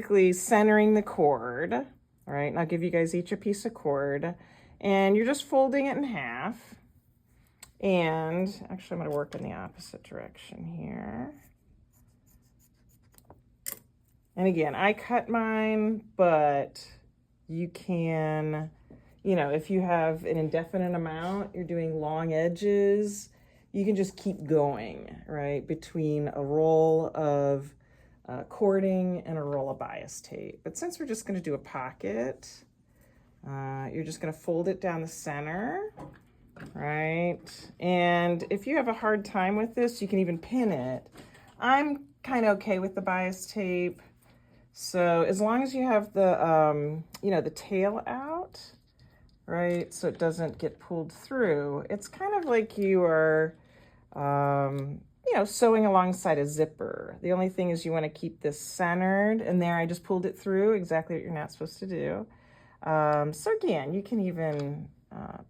Basically centering the cord, all right? And I'll give you guys each a piece of cord, and you're just folding it in half. And actually, I'm going to work in the opposite direction here. And again, I cut mine, but you can, you know, if you have an indefinite amount, you're doing long edges, you can just keep going, right, between a roll of cording and a roll of bias tape. But since we're just going to do a pocket, you're just going to fold it down the center, right? And if you have a hard time with this, you can even pin it. I'm kind of okay with the bias tape. So as long as you have the, you know, the tail out, right, so it doesn't get pulled through, it's kind of like you are, you know, sewing alongside a zipper. The only thing is you want to keep this centered, and there I just pulled it through, exactly what you're not supposed to do. So again, you can even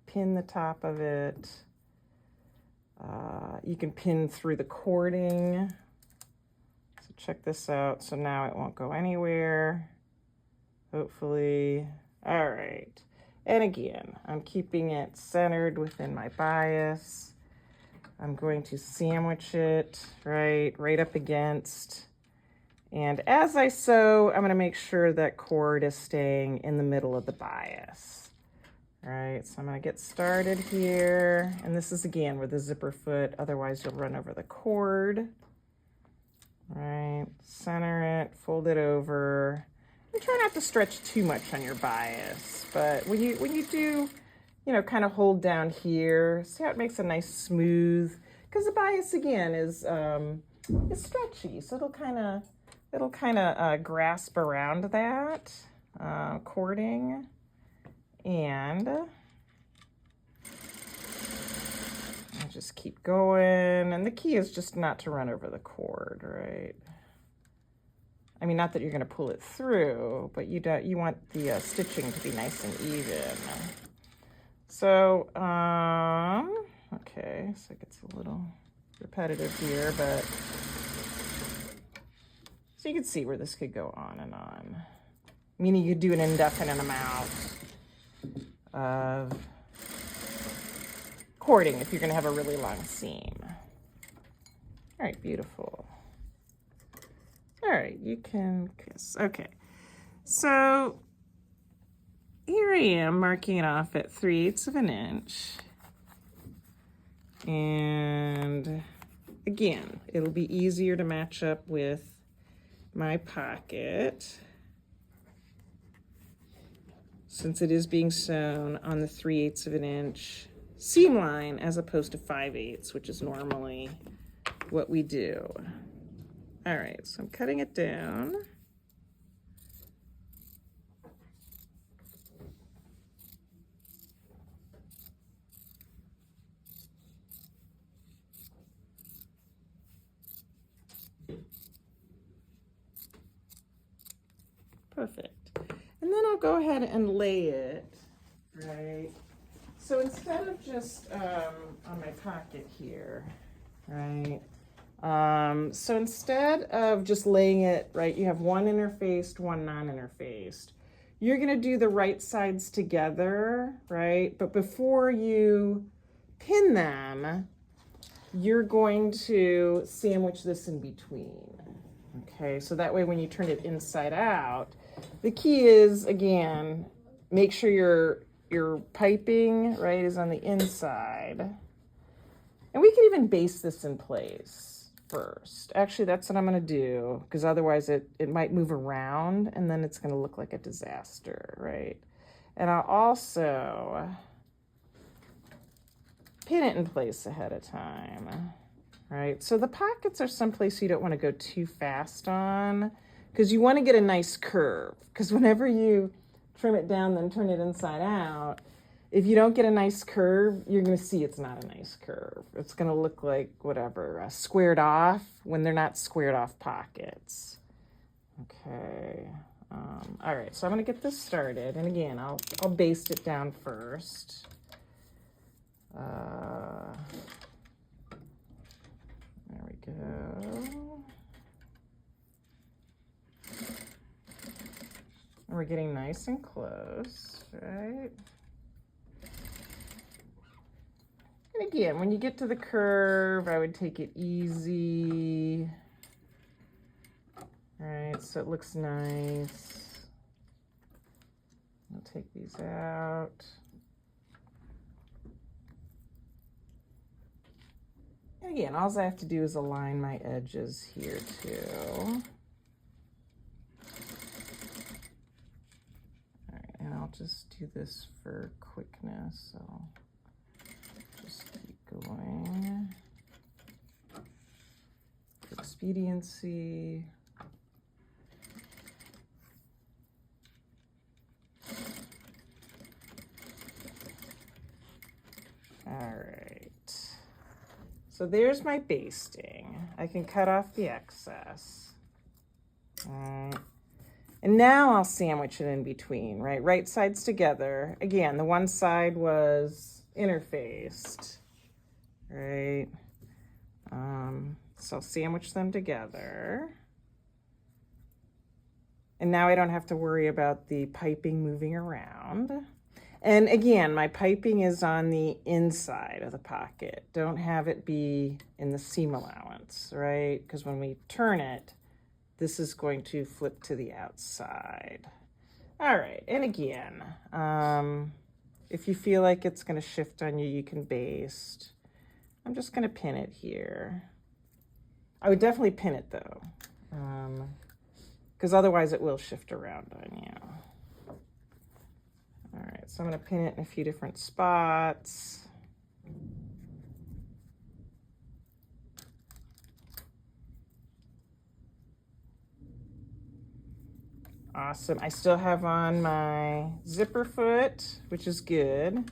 pin the top of it. You can pin through the cording. So check this out. So now it won't go anywhere, hopefully. All right. And again, I'm keeping it centered within my bias. I'm going to sandwich it right up against. And as I sew, I'm going to make sure that cord is staying in the middle of the bias. All right, so I'm going to get started here. And this is, again, with the zipper foot. Otherwise, you'll run over the cord. All right, center it, fold it over. And try not to stretch too much on your bias. But when you do, you know, kind of hold down here, see how it makes a nice smooth, because the bias, again, is stretchy. So it'll kind of grasp around that cording. And I just keep going. And the key is just not to run over the cord, right? I mean, not that you're going to pull it through, but you want the stitching to be nice and even. So, okay, so it gets a little repetitive here, but so you can see where this could go on and on. Meaning you could do an indefinite amount of cording if you're going to have a really long seam. All right, beautiful. All right, you can kiss. Okay, so here I am marking it off at 3/8 of an inch. And again, it'll be easier to match up with my pocket since it is being sewn on the 3/8 of an inch seam line as opposed to 5/8, which is normally what we do. All right, so I'm cutting it down. Perfect. And then I'll go ahead and lay it, right? So instead of just on my pocket here, right? So instead of just laying it, right, you have one interfaced, one non-interfaced. You're gonna do the right sides together, right? But before you pin them, you're going to sandwich this in between. Okay, so that way when you turn it inside out, the key is, again, make sure your piping, right, is on the inside. And we can even base this in place first. Actually, that's what I'm going to do, because otherwise it might move around, and then it's going to look like a disaster, right? And I'll also pin it in place ahead of time, right? So the pockets are someplace you don't want to go too fast on, because you want to get a nice curve. Because whenever you trim it down, then turn it inside out, if you don't get a nice curve, you're going to see it's not a nice curve. It's going to look like whatever, squared off, when they're not squared off pockets. Okay. All right, so I'm going to get this started. And again, I'll baste it down first. There we go. we're getting nice and close, right? And again, when you get to the curve, I would take it easy. All right, so it looks nice. I'll take these out. And again, all I have to do is align my edges here too. All right, and I'll just do this for quickness, so just keep going. For expediency. All right, so there's my basting. I can cut off the excess. All right, and now I'll sandwich it in between, right? Right sides together. Again, the one side was interfaced, right? So I'll sandwich them together. And now I don't have to worry about the piping moving around. And again, my piping is on the inside of the pocket. Don't have it be in the seam allowance, right? Because when we turn it, this is going to flip to the outside. All right, and again, if you feel like it's gonna shift on you, you can baste. I'm just gonna pin it here. I would definitely pin it though, because otherwise it will shift around on you. All right, so I'm gonna pin it in a few different spots. Awesome, I still have on my zipper foot, which is good.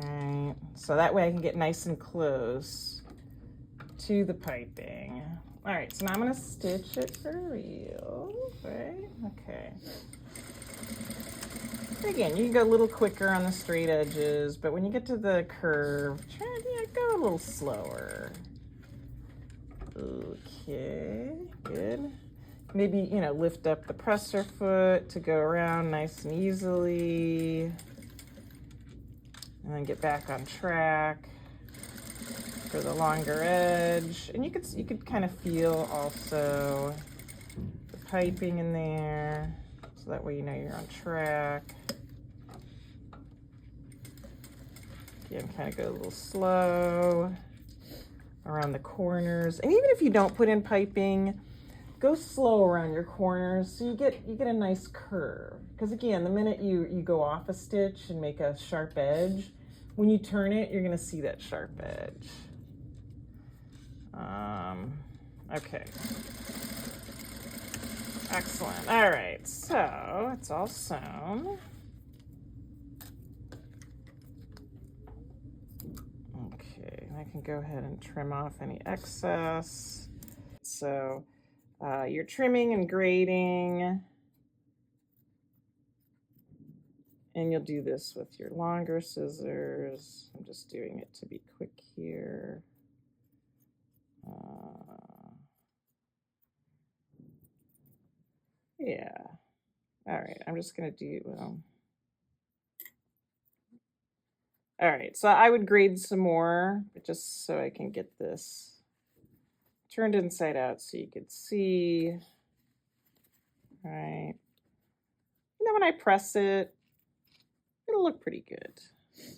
All right, so that way I can get nice and close to the piping. All right, so now I'm gonna stitch it for real, right? Okay. Again, you can go a little quicker on the straight edges, but when you get to the curve, try to go a little slower. Okay, good. Maybe, you know, lift up the presser foot to go around nice and easily. And then get back on track for the longer edge. And you could kind of feel also the piping in there, so that way you know you're on track. Again, kind of go a little slow around the corners. And even if you don't put in piping, go slow around your corners so you get a nice curve. Because again, the minute you go off a stitch and make a sharp edge, when you turn it, you're gonna see that sharp edge. Okay. Excellent. All right, so it's all sewn. Okay, I can go ahead and trim off any excess. So you're trimming and grading, and you'll do this with your longer scissors. I'm just doing it to be quick here. Yeah. All right, I'm just gonna do, all right, so I would grade some more, but just so I can get this turned inside out so you could see. All right. And then when I press it, it'll look pretty good.